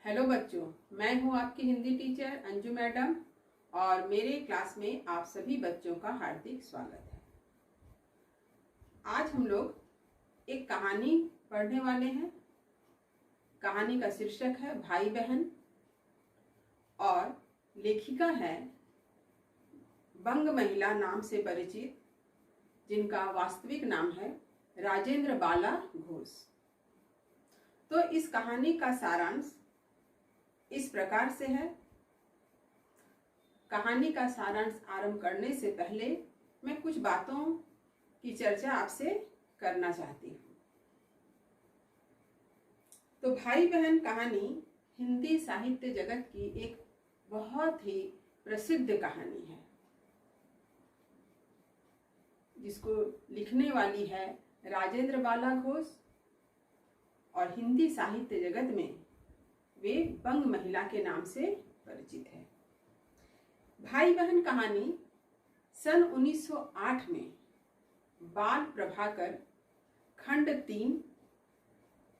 Hello बच्चों, मैं हूं आपकी हिंदी टीचर अंजू मैडम और मेरे क्लास में आप सभी बच्चों का हार्दिक स्वागत है। आज हम लोग एक कहानी पढ़ने वाले हैं। कहानी का शीर्षक है भाई बहन और लेखिका है बंग महिला नाम से परिचित, जिनका वास्तविक नाम है राजेंद्र बाला घोष। तो इस कहानी का सारांश इस प्रकार से है। कहानी का सारांश आरंभ करने से पहले मैं कुछ बातों की चर्चा आपसे करना चाहती हूँ। तो भाई बहन कहानी हिंदी साहित्य जगत की एक बहुत ही प्रसिद्ध कहानी है, जिसको लिखने वाली है राजेंद्र बाला घोष और हिंदी साहित्य जगत में वे बंग महिला के नाम से परिचित है। भाई बहन कहानी सन 1908 में बाल प्रभाकर खंड 3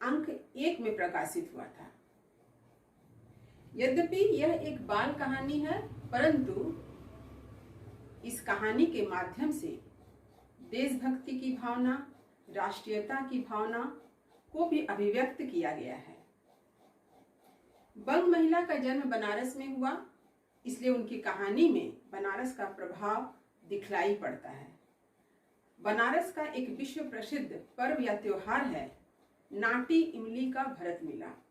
अंक 1 में प्रकाशित हुआ था। यद्यपि यह एक बाल कहानी है, परंतु इस कहानी के माध्यम से देशभक्ति की भावना, राष्ट्रीयता की भावना को भी अभिव्यक्त किया गया है। बंग महिला का जन्म बनारस में हुआ, इसलिए उनकी कहानी में बनारस का प्रभाव दिखलाई पड़ता है। बनारस का एक विश्व प्रसिद्ध पर्व या त्योहार है नाटी इमली का भरत मिलाप,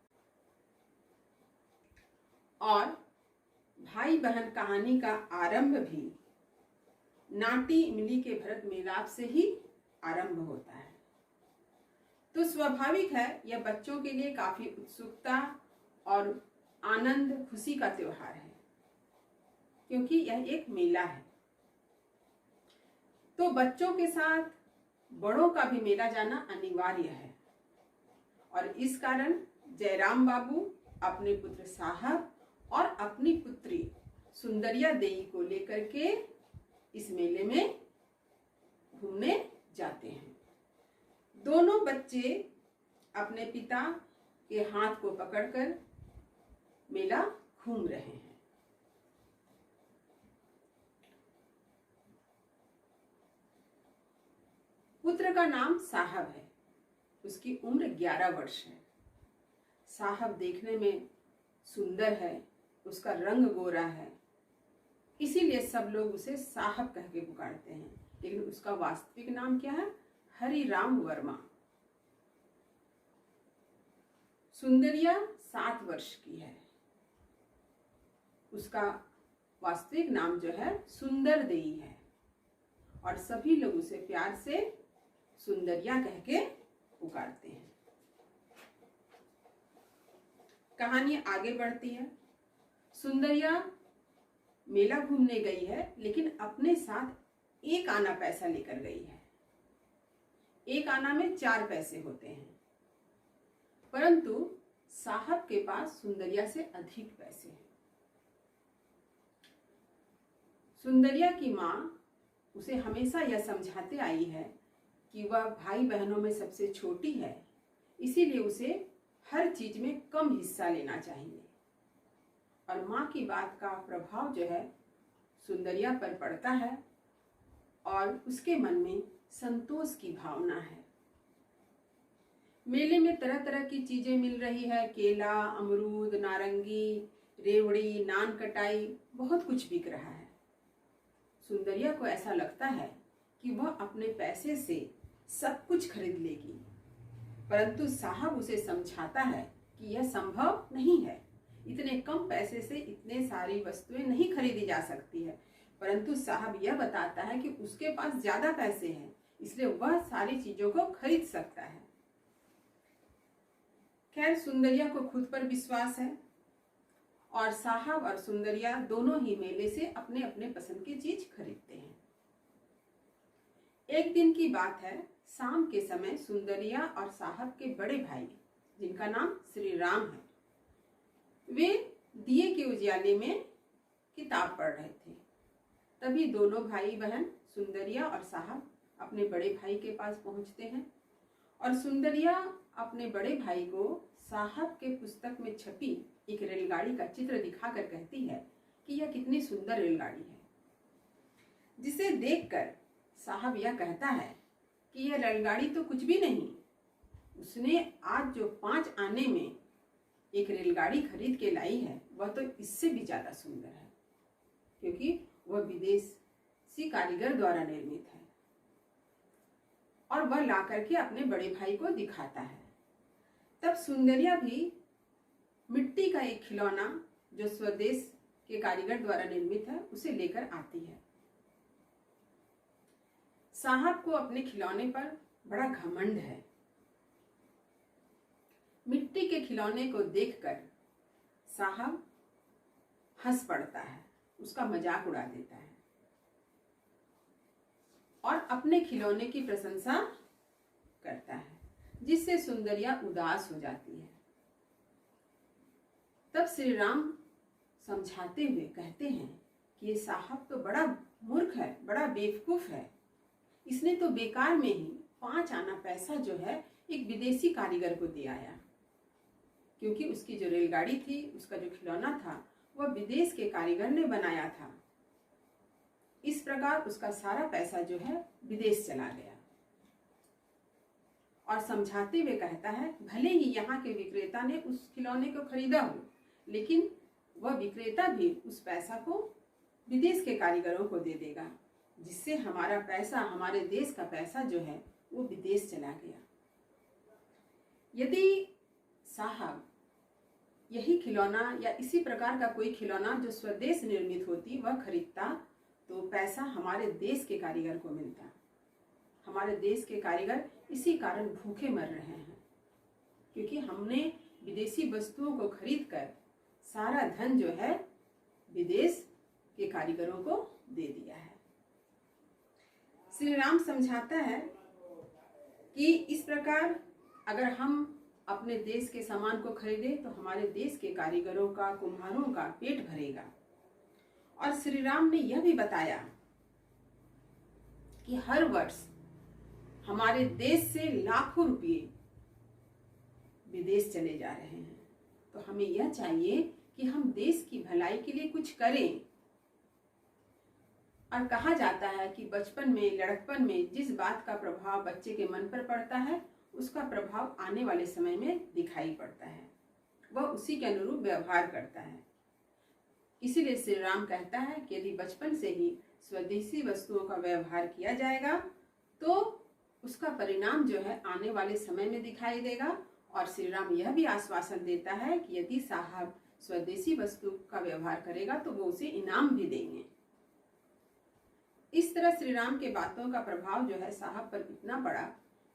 और भाई बहन कहानी का आरंभ भी नाटी इमली के भरत मिलाप से ही आरंभ होता है। तो स्वाभाविक है यह बच्चों के लिए काफी उत्सुकता और आनंद खुशी का त्योहार है, क्योंकि यह एक मेला है। तो बच्चों के साथ बड़ों का भी मेला जाना अनिवार्य है, और इस कारण जयराम बाबू अपने पुत्र साहब और अपनी पुत्री सुंदरिया देई को लेकर के इस मेले में घूमने जाते हैं। दोनों बच्चे अपने पिता के हाथ को पकड़कर मेला घूम रहे हैं। पुत्र का नाम साहब है, उसकी उम्र 11 वर्ष है। साहब देखने में सुंदर है, उसका रंग गोरा है, इसीलिए सब लोग उसे साहब कह के पुकारते हैं। लेकिन उसका वास्तविक नाम क्या है? हरिराम वर्मा। सुंदरिया 7 वर्ष की है, उसका वास्तविक नाम जो है सुंदर देई है, और सभी लोग उसे प्यार से सुंदरिया कह के पुकारते हैं। कहानी आगे बढ़ती है। सुंदरिया मेला घूमने गई है, लेकिन अपने साथ एक आना पैसा लेकर गई है। एक आना में 4 पैसे होते हैं, परंतु साहब के पास सुंदरिया से अधिक पैसे हैं। सुंदरिया की माँ उसे हमेशा यह समझाते आई है कि वह भाई बहनों में सबसे छोटी है, इसीलिए उसे हर चीज में कम हिस्सा लेना चाहिए। और माँ की बात का प्रभाव जो है सुंदरिया पर पड़ता है, और उसके मन में संतोष की भावना है। मेले में तरह तरह की चीजें मिल रही है, केला, अमरूद, नारंगी, रेवड़ी, नान कटाई, बहुत कुछ बिक रहा है। सुंदरिया को ऐसा लगता है कि वह अपने पैसे से सब कुछ खरीद लेगी, परंतु साहब उसे समझाता है कि यह संभव नहीं है। इतने कम पैसे से इतने सारी वस्तुएं नहीं खरीदी जा सकती है। परंतु साहब यह बताता है कि उसके पास ज्यादा पैसे हैं, इसलिए वह सारी चीजों को खरीद सकता है। खैर, सुंदरिया को खुद पर विश्वास है, और साहब और सुंदरिया दोनों ही मेले से अपने अपने पसंद की चीज खरीदते हैं। एक दिन की बात है, शाम के समय सुंदरिया और साहब के बड़े भाई, जिनका नाम श्री राम है, वे दिए के उजियाले में किताब पढ़ रहे थे। तभी दोनों भाई बहन सुंदरिया और साहब अपने बड़े भाई के पास पहुंचते हैं, और सुंदरिया अपने बड़े भाई को साहब के पुस्तक में छपी एक रेलगाड़ी का चित्र दिखाकर कहती है कि यह कितनी सुंदर रेलगाड़ी है, जिसे देखकर साहब यह कहता है कि यह रेलगाड़ी तो कुछ भी नहीं, उसने आज जो 5 आने में एक रेलगाड़ी खरीद के लाई है वह तो इससे भी ज्यादा सुंदर है, क्योंकि वह विदेशी कारीगर द्वारा निर्मित है। और वह ला करके अपने बड़े भाई को दिखाता है। तब सुंदरिया भी मिट्टी का एक खिलौना जो स्वदेश के कारीगर द्वारा निर्मित है उसे लेकर आती है। साहब को अपने खिलौने पर बड़ा घमंड है। मिट्टी के खिलौने को देखकर साहब हंस पड़ता है, उसका मजाक उड़ा देता है और अपने खिलौने की प्रशंसा करता है, जिससे सुंदरिया उदास हो जाती है। तब श्री राम समझाते हुए कहते हैं कि ये साहब तो बड़ा मूर्ख है, बड़ा बेवकूफ है। इसने तो बेकार में ही 5 आना पैसा जो है एक विदेशी कारीगर को दे आया, क्योंकि उसकी जो रेलगाड़ी थी, उसका जो खिलौना था, वह विदेश के कारीगर ने बनाया था। इस प्रकार उसका सारा पैसा जो है विदेश चला गया। और समझाते हुए कहता है, भले ही यहाँ के विक्रेता ने उस खिलौने को खरीदा हो, लेकिन वह विक्रेता भी उस पैसा को विदेश के कारीगरों को दे देगा, जिससे हमारा पैसा, हमारे देश का पैसा जो है वो विदेश चला गया। यदि साहब यही खिलौना या इसी प्रकार का कोई खिलौना जो स्वदेश निर्मित होती वह खरीदता, तो पैसा हमारे देश के कारीगर को मिलता। हमारे देश के कारीगर इसी कारण भूखे मर रहे हैं, क्योंकि हमने विदेशी वस्तुओं को खरीदकर सारा धन जो है विदेश के कारीगरों को दे दिया है। श्री राम समझाता है कि इस प्रकार अगर हम अपने देश के सामान को खरीदें तो हमारे देश के कारीगरों का, कुम्हारों का पेट भरेगा। और श्री राम ने यह भी बताया कि हर वर्ष हमारे देश से लाखों रुपये विदेश चले जा रहे हैं, तो हमें यह चाहिए कि हम देश की भलाई के लिए कुछ करें। और कहा जाता है कि बचपन में, लड़कपन में जिस बात का प्रभाव बच्चे के मन पर पड़ता है, उसका प्रभाव आने वाले समय में दिखाई पड़ता है, वह उसी के अनुरूप व्यवहार करता है। इसीलिए श्री राम कहता है कि यदि बचपन से ही स्वदेशी वस्तुओं का व्यवहार किया जाएगा तो उसका परिणाम जो है आने वाले समय में दिखाई देगा। और श्री राम यह भी आश्वासन देता है कि यदि साहब स्वदेशी वस्तु का व्यवहार करेगा तो वो उसे इनाम भी देंगे। इस तरह श्री राम के बातों का प्रभाव जो है साहब पर इतना पड़ा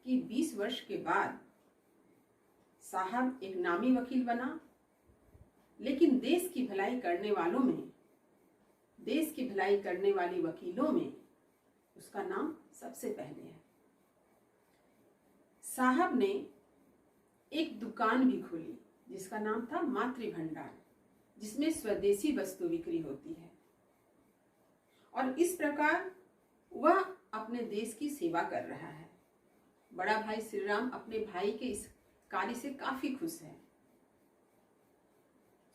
कि 20 वर्ष के बाद साहब एक नामी वकील बना। लेकिन देश की भलाई करने वालों में, देश की भलाई करने वाले वकीलों में उसका नाम सबसे पहले है। साहब ने एक दुकान भी खोली जिसका नाम था मातृ भंडार, जिसमें स्वदेशी वस्तु बिक्री होती है। और इस प्रकार वह अपने देश की सेवा कर रहा है। बड़ा भाई श्री राम अपने भाई के इस कार्य से काफी खुश है।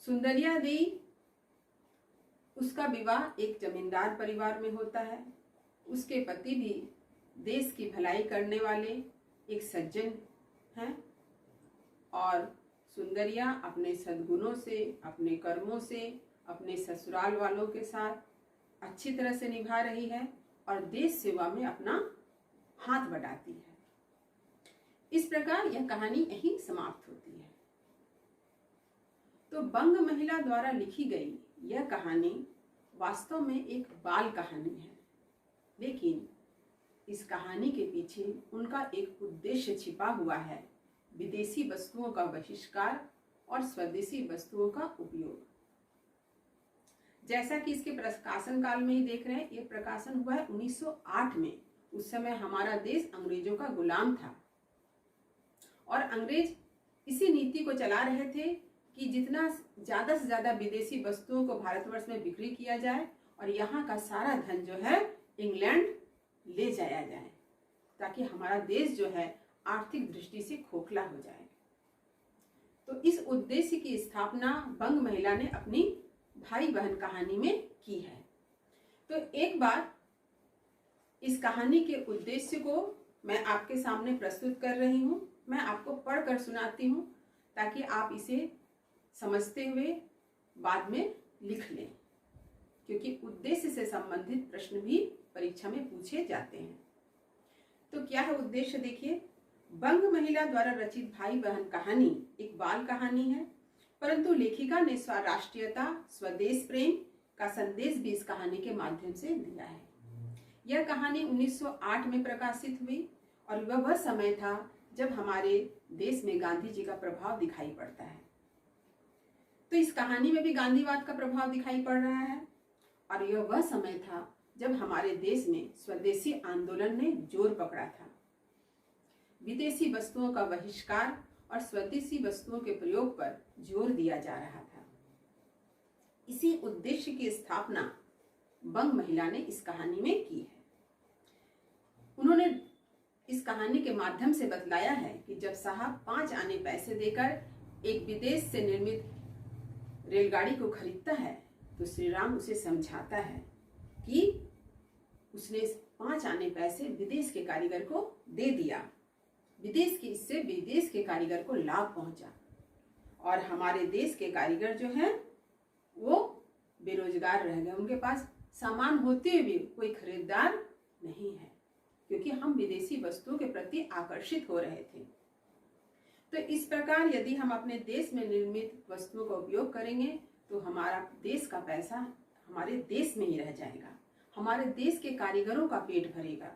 सुंदरिया दी, उसका विवाह एक जमींदार परिवार में होता है। उसके पति भी देश की भलाई करने वाले एक सज्जन हैं और सुंदरिया अपने सद्गुणों से, अपने कर्मों से, अपने ससुराल वालों के साथ अच्छी तरह से निभा रही है और देश सेवा में अपना हाथ बटाती है। इस प्रकार यह कहानी यहीं समाप्त होती है। तो बंग महिला द्वारा लिखी गई यह कहानी वास्तव में एक बाल कहानी है, लेकिन इस कहानी के पीछे उनका एक उद्देश्य छिपा हुआ है, विदेशी वस्तुओं का बहिष्कार और स्वदेशी वस्तुओं का उपयोग। जैसा कि इसके प्रकाशन काल में ही देख रहे हैं, ये प्रकाशन हुआ है 1908 में। उस समय हमारा देश अंग्रेजों का गुलाम था और अंग्रेज इसी नीति को चला रहे थे कि जितना ज्यादा से ज्यादा विदेशी वस्तुओं को भारतवर्ष में बिक्री किया जाए और यहाँ का सारा धन जो है इंग्लैंड ले जाया जाए, ताकि हमारा देश जो है आर्थिक दृष्टि से खोखला हो जाए। तो इस उद्देश्य की स्थापना बंग महिला ने अपनी भाई बहन कहानी में की है। तो एक बार इस कहानी के उद्देश्य को मैं आपके सामने प्रस्तुत कर रही हूँ। मैं आपको पढ़कर सुनाती हूँ ताकि आप इसे समझते हुए बाद में लिख लें, क्योंकि उद्देश्य से संबंधित प्रश्न भी परीक्षा में पूछे जाते हैं। तो क्या है उद्देश्य, देखिए। बंग महिला द्वारा रचित भाई बहन कहानी एक बाल कहानी है, परंतु लेखिका ने स्वराष्ट्रीयता, स्वदेश प्रेम का संदेश भी इस कहानी के माध्यम से दिया है। यह कहानी 1908 में प्रकाशित हुई और वह समय था जब हमारे देश में गांधी जी का प्रभाव दिखाई पड़ता है। तो इस कहानी में भी गांधीवाद का प्रभाव दिखाई पड़ रहा है और यह वह समय था जब हमारे देश में स्वदेशी आंदोलन ने जोर पकड़ा था। विदेशी वस्तुओं का बहिष्कार और स्वदेशी वस्तुओं के प्रयोग पर जोर दिया जा रहा था। इसी उद्देश्य की स्थापना बंग महिला ने इस कहानी में की है। उन्होंने इस कहानी के माध्यम से बतलाया है कि जब साहब 5 आने पैसे देकर एक विदेश से निर्मित रेलगाड़ी को खरीदता है तो श्री राम उसे समझाता है कि उसने 5 आने पैसे विदेश के कारीगर को दे दिया। इससे विदेश के कारीगर को लाभ पहुंचा और हमारे देश के कारीगर जो हैं वो बेरोजगार रह गए। उनके पास सामान होते हुए भी कोई खरीदार नहीं है, क्योंकि हम विदेशी वस्तुओं के प्रति आकर्षित हो रहे थे। तो इस प्रकार यदि हम अपने देश में निर्मित वस्तुओं का उपयोग करेंगे तो हमारा देश का पैसा हमारे देश में ही रह जाएगा, हमारे देश के कारीगरों का पेट भरेगा।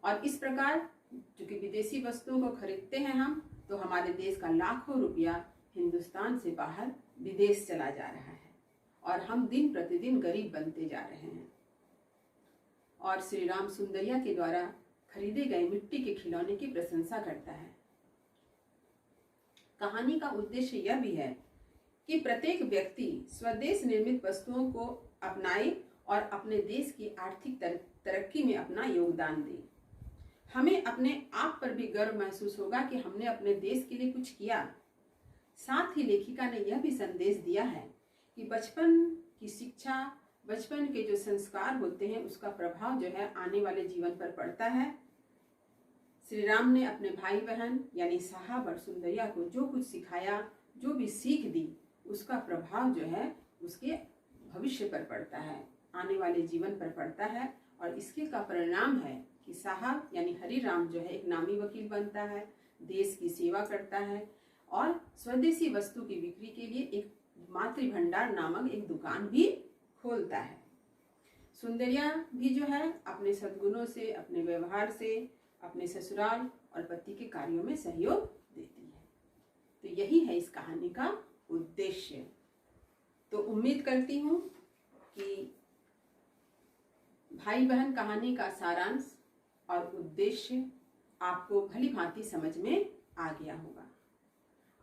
और इस प्रकार चूंकि विदेशी वस्तुओं को खरीदते हैं हम, तो हमारे देश का लाखों रुपया हिंदुस्तान से बाहर विदेश चला जा रहा है और हम दिन प्रतिदिन गरीब बनते जा रहे हैं। और श्री राम सुंदरिया के द्वारा खरीदे गए मिट्टी के खिलौने की प्रशंसा करता है। कहानी का उद्देश्य यह भी है कि प्रत्येक व्यक्ति स्वदेश निर्मित वस्तुओं को अपनाए और अपने देश की आर्थिक तरक्की में अपना योगदान दे। हमें अपने आप पर भी गर्व महसूस होगा कि हमने अपने देश के लिए कुछ किया। साथ ही लेखिका ने यह भी संदेश दिया है कि बचपन की शिक्षा, बचपन के जो संस्कार होते हैं उसका प्रभाव जो है आने वाले जीवन पर पड़ता है। श्री राम ने अपने भाई बहन यानी साहब और सुंदरिया को जो कुछ सिखाया, जो भी सीख दी, उसका प्रभाव जो है उसके भविष्य पर पड़ता है, आने वाले जीवन पर पड़ता है। और इसके का परिणाम है कि साहब यानी हरि राम जो है एक नामी वकील बनता है, देश की सेवा करता है और स्वदेशी वस्तु की बिक्री के लिए एक मातृ भंडार नामक एक दुकान भी खोलता है। सुंदरिया भी जो है अपने सद्गुणों से, अपने व्यवहार से, अपने ससुराल और पति के कार्यों में सहयोग देती है। तो यही है इस कहानी का उद्देश्य। तो उम्मीद करती हूँ कि भाई बहन कहानी का सारांश और उद्देश्य आपको भली भांति समझ में आ गया होगा।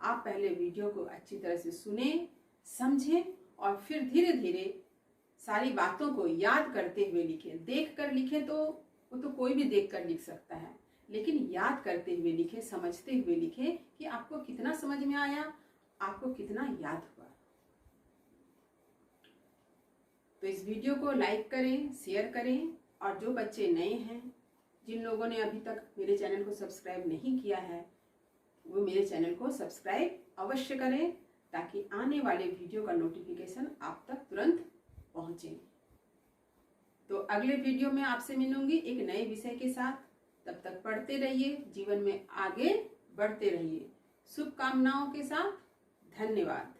आप पहले वीडियो को अच्छी तरह से सुने, समझें और फिर धीरे धीरे सारी बातों को याद करते हुए लिखें। देख कर लिखें तो वो तो कोई भी देख कर लिख सकता है, लेकिन याद करते हुए लिखें, समझते हुए लिखें कि आपको कितना समझ में आया, आपको कितना याद हुआ। तो इस वीडियो को लाइक करें, शेयर करें और जो बच्चे नए हैं, जिन लोगों ने अभी तक मेरे चैनल को सब्सक्राइब नहीं किया है, वो मेरे चैनल को सब्सक्राइब अवश्य करें ताकि आने वाले वीडियो का नोटिफिकेशन आप तक तुरंत पहुंचे। तो अगले वीडियो में आपसे मिलूंगी एक नए विषय के साथ। तब तक पढ़ते रहिए, जीवन में आगे बढ़ते रहिए। शुभकामनाओं के साथ, धन्यवाद।